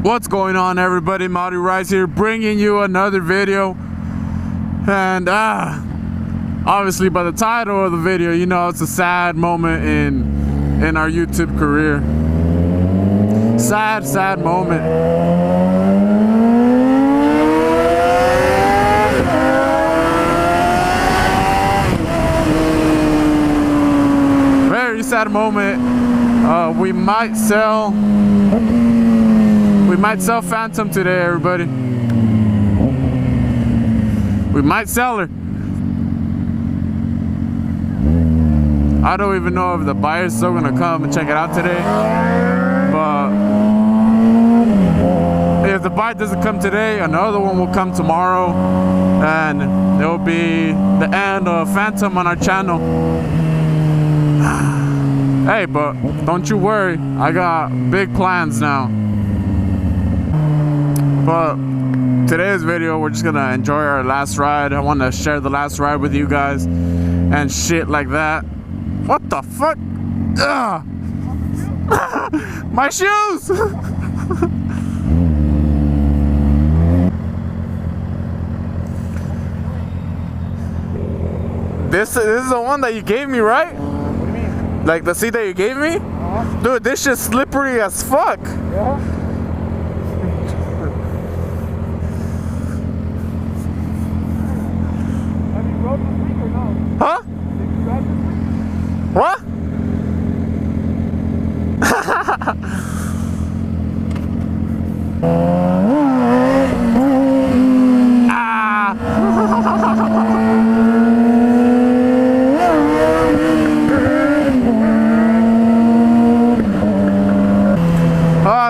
What's going on, everybody? Maudie Rice here, bringing you another video. And obviously by the title of the video, you know it's a sad moment in our YouTube career. Sad moment. Very sad moment. We might sell Phantom today, everybody. We might sell her. I don't even know if the buyer's still gonna come and check it out today, but if the buyer doesn't come today, another one will come tomorrow, and it will be the end of Phantom on our channel. Hey, but don't you worry, I got big plans now. But today's video, we're just gonna enjoy our last ride. I want to share the last ride with you guys and shit like that. What the fuck? Ugh. My shoes! This is the one that you gave me, right? What do you mean? Like the seat that you gave me? Dude, this shit's slippery as fuck. Yeah? Huh? What?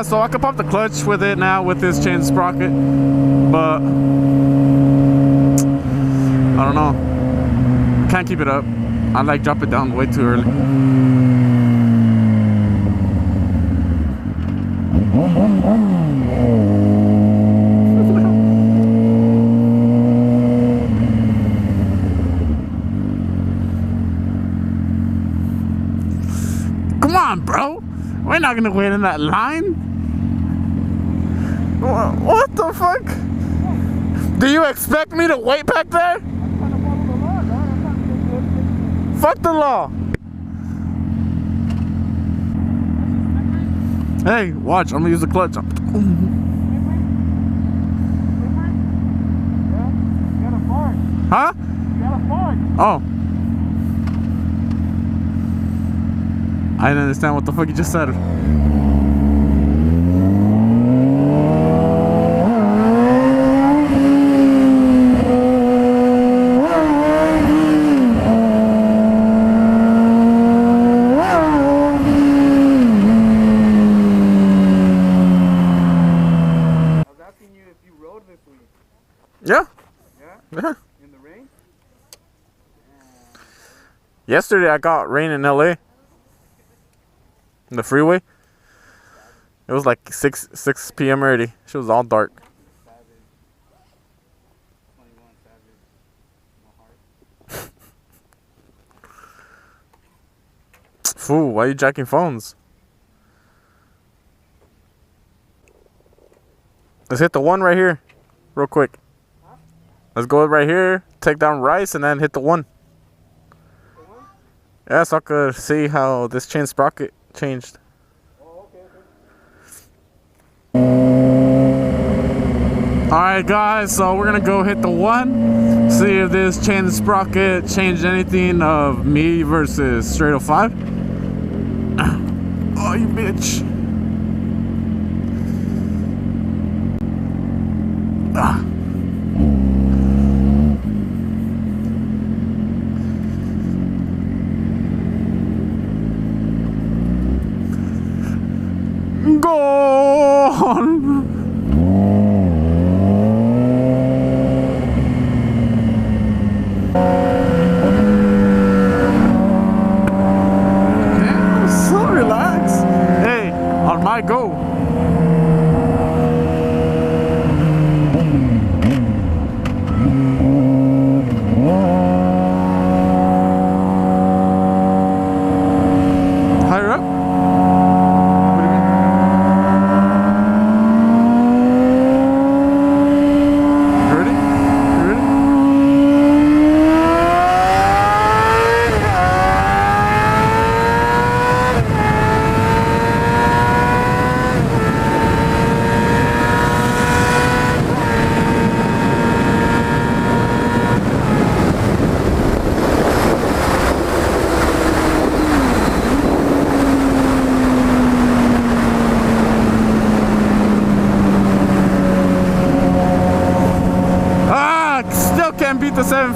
So I could pump the clutch with it now with this chain sprocket, but I don't know. Can't keep it up. I like drop it down way too early. Come on, bro. We're not gonna wait in that line. What the fuck? Do you expect me to wait back there? Fuck the law. Hey, watch. I'm gonna use the clutch. Huh? Oh. I didn't understand what the fuck you just said. Yeah. Yeah. In the rain? Yesterday I got rain in LA. In the freeway. It was like 6 p.m. already. It was all dark. Fool, why are you jacking phones? Let's hit the one right here. Real quick. Let's go right here, take down Rice, and then hit the one. Yeah, so I could see how this chain sprocket changed. Oh, okay. Alright guys, so we're gonna go hit the one, see if this chain sprocket changed anything of me versus straight up 5. Oh, you bitch. Gone. So relaxed. Hey, on my go. Higher up? What do you mean?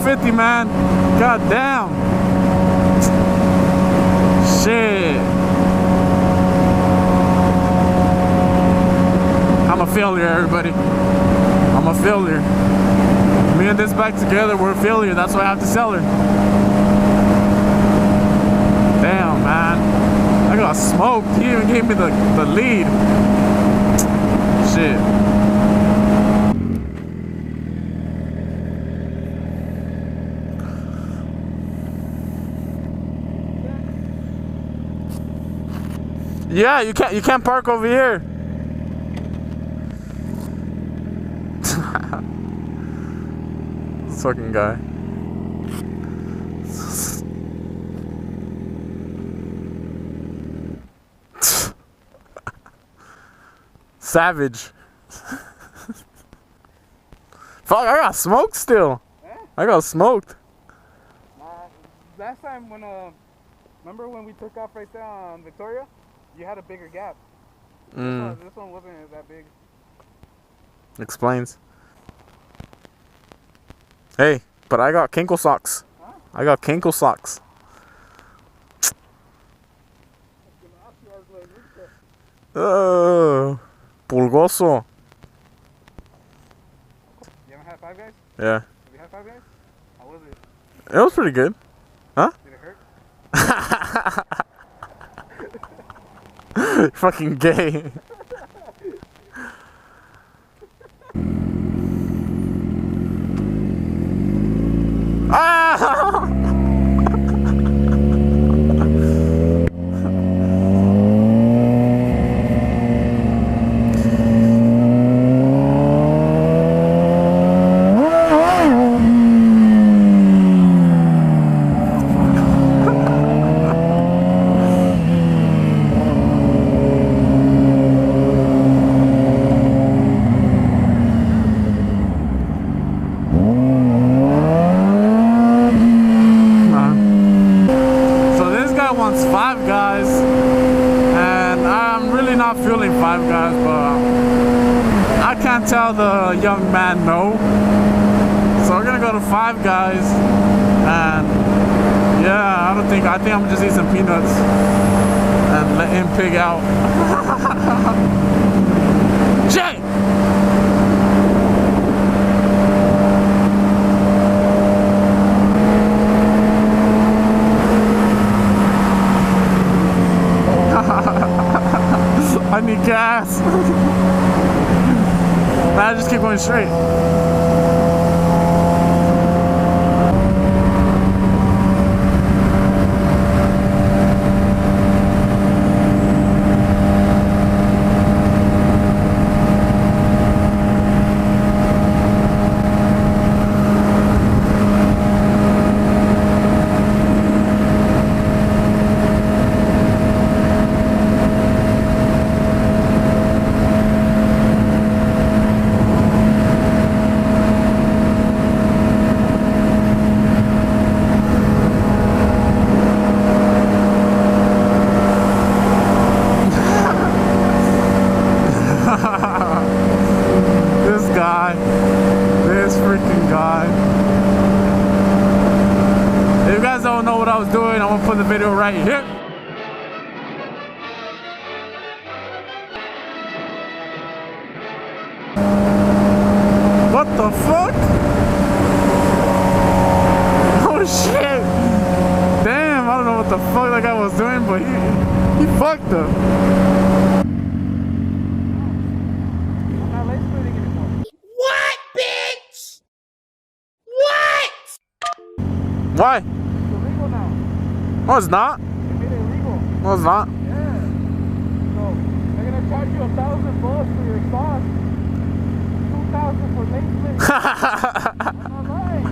150, man. God damn. Shit. I'm a failure, everybody. I'm a failure. Me and this bike together, we're a failure. That's why I have to sell her. Damn, man. I got smoked. He even gave me the lead. Shit. Yeah, you can't park over here. This fucking guy. Savage. Fuck, I got smoked still. Eh? I got smoked. Last time when remember when we took off right there on Victoria? You had a bigger gap. This one wasn't that big. Explains. Hey, but I got kinkle socks. Huh? I got kinkle socks. Pulgoso. You haven't had Five Guys? Yeah. Have you had Five Guys? How was it? It was pretty good. Huh? Did it hurt? Fucking gay. Ah! Wants Five Guys, and I'm really not feeling Five Guys, but I can't tell the young man no. So we're gonna go to Five Guys, and yeah, I think I'm gonna just eat some peanuts and let him pig out. Jay! I need gas. I just keep going straight. This freaking guy. If you guys don't know what I was doing, I'm gonna put the video right here. What the fuck? Oh shit! Damn, I don't know what the fuck that guy was doing, but he fucked up. Why? It's illegal now. No, it's not. They made it illegal. No, it's not. Yeah. So they're gonna charge you $1,000 for your exhaust, $2,000 for lane split. I'm not lying.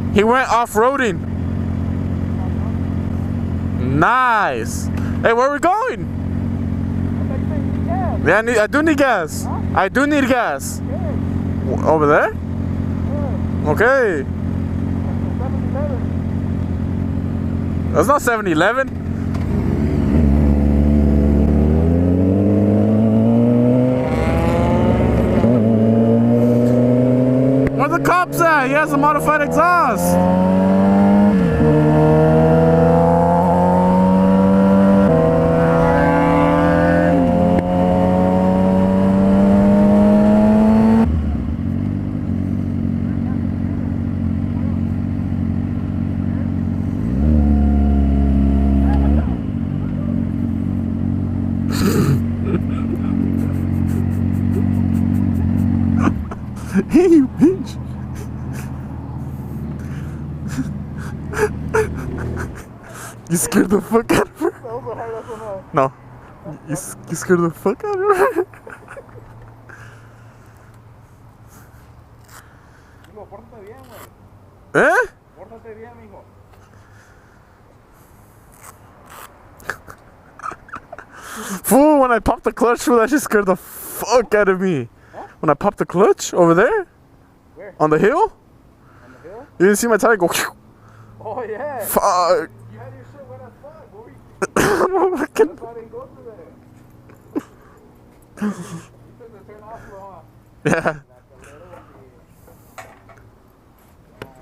Yeah. He went off-roading. Nice. Hey, where are we going? Yeah, I do need gas. Huh? I do need gas. Yeah. Over there? Yeah. Okay. That's 7-Eleven. That's not 7-Eleven. he has a modified exhaust. Hey, you bitch. You scared the fuck out of her? No. You scared the fuck out of her? Mijo, pórtate bien, güey. Eh? Pórtate bien, mijo. Fool, when I popped the clutch, fool, that shit scared the fuck out of me. Huh? When I popped the clutch over there? Where? On the hill? On the hill? You didn't see my tire go. Oh, yeah. Fuck. You had your shit wet as fuck. What were you That's why I didn't go through there. You took the turn off, bro, huh? Yeah. Like a little bit.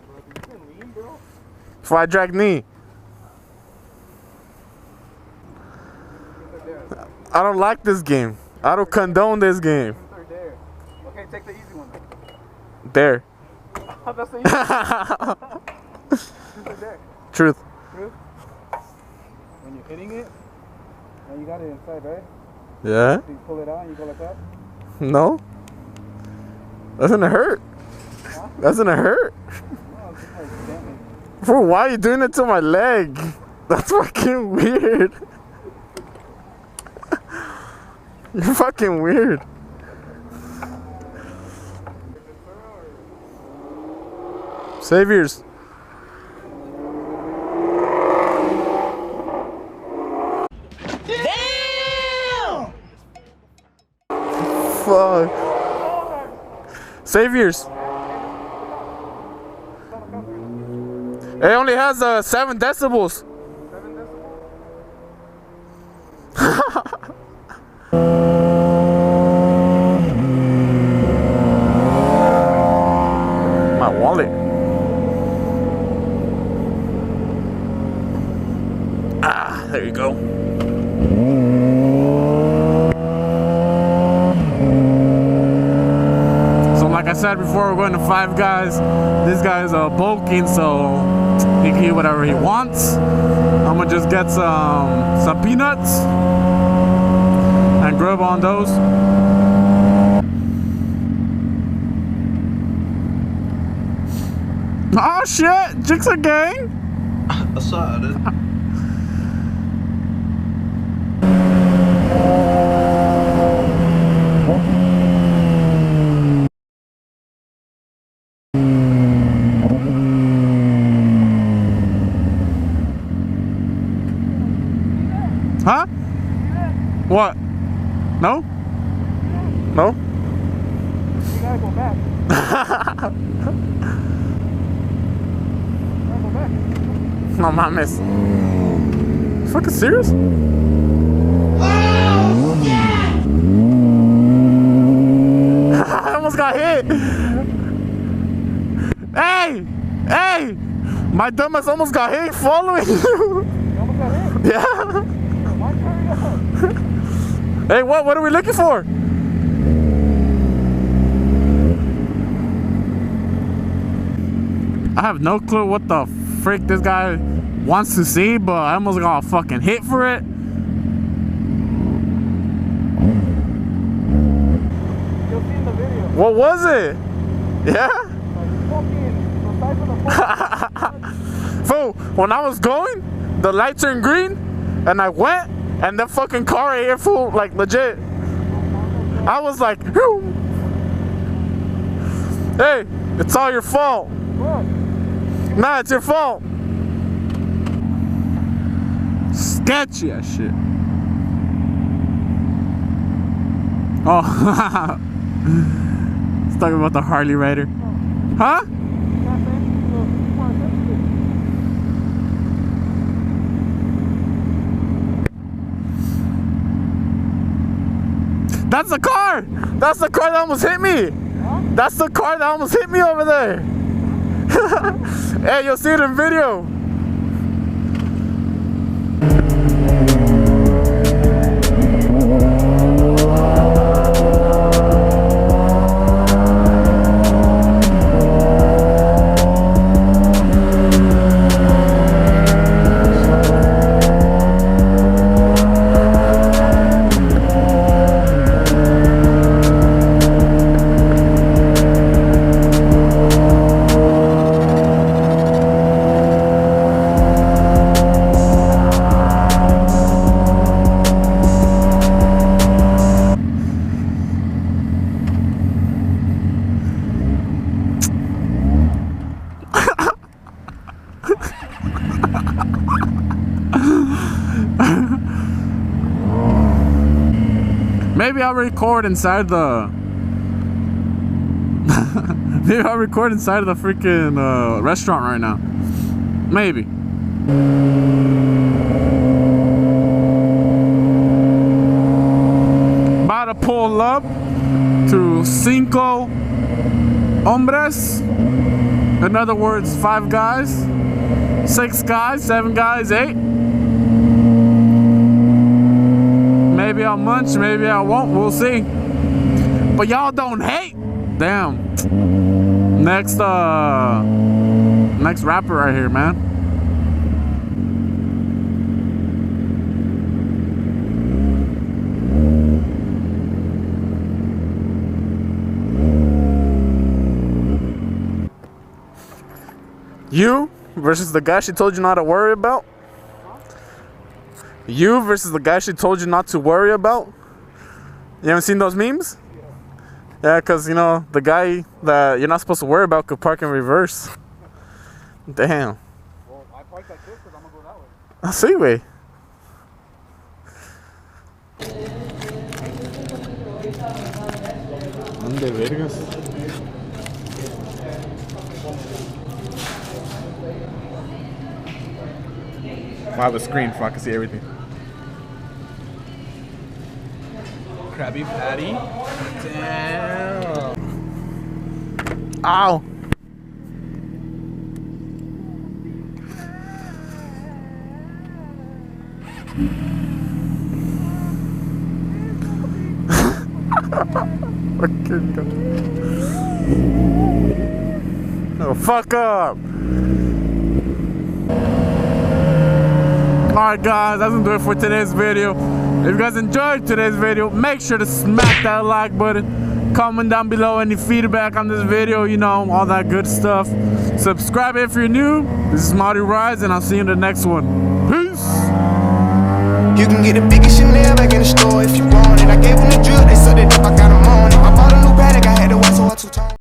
Bro, you can lean, bro. Before I drag knee. I don't like this game. I don't condone this game. There. Okay, take the easy one. There. That's the easy one. There. Truth. Truth. When you're hitting it, and you got it inside, right? Yeah? So you pull it out and you go like that. No. Doesn't it hurt? Huh? Doesn't it hurt? No, it's just like gently. Fool, why are you doing it to my leg? That's fucking weird. You're fucking weird. Saviors. Damn! Fuck. Saviors. It only has 7 decibels. 7 decibels? My wallet. Ah, there you go. So like I said before, we're going to Five Guys. This guy is bulking, so he can eat whatever he wants. I'm gonna just get some peanuts and grub on those. Oh shit, Jigsaw gang. I saw it. Huh? What? No? No? You gotta go back. You gotta go back. No mames. You fucking serious? I almost got hit. Hey! Hey! My dumbass almost got hit following you. You almost got hit. Yeah. Why hurry up? Hey, what are we looking for? I have no clue what the frick this guy wants to see, but I almost got a fucking hit for it. You'll see in the video. What was it? Yeah? Like, fucking, the size of the fucking. Fool, when I was going, the light turned green, and I went, and the fucking car right here, fool, like legit. I was like, whew. Hey, it's all your fault. What? Nah, it's your fault. Sketchy as shit. Oh, it's talking about the Harley rider. Huh? That's the car! That's the car that almost hit me! Huh? That's the car that almost hit me over there! Hey, you'll see it in video. Maybe I'll record inside the maybe I'll record inside of the freaking restaurant right now. Maybe. About to pull up to Cinco Hombres. In other words, 5 guys, 6 guys, 7 guys, 8. Maybe I'll munch, maybe I won't, we'll see. But y'all don't hate. Damn. Next rapper right here, man. You versus the guy she told you not to worry about. You versus the guy she told you not to worry about. You haven't seen those memes? Yeah, because, you know, the guy that you're not supposed to worry about could park in reverse. Damn. Well, I parked like this because I'm going to go that way. I see, way. ¿Dónde vergas? I have a screen so I can see everything. Krabby Patty. Damn. Ow! Oh, fuck up! Alright guys, that's gonna do it for today's video. If you guys enjoyed today's video, make sure to smack that like button. Comment down below any feedback on this video, you know, all that good stuff. Subscribe if you're new. This is Marty Rise, and I'll see you in the next one. Peace! You can get the biggest Chanel back in the store if you want it. I gave them the drill, they sucked it up, I got them on it. I bought a new Patek, I had to wait so I 2 times.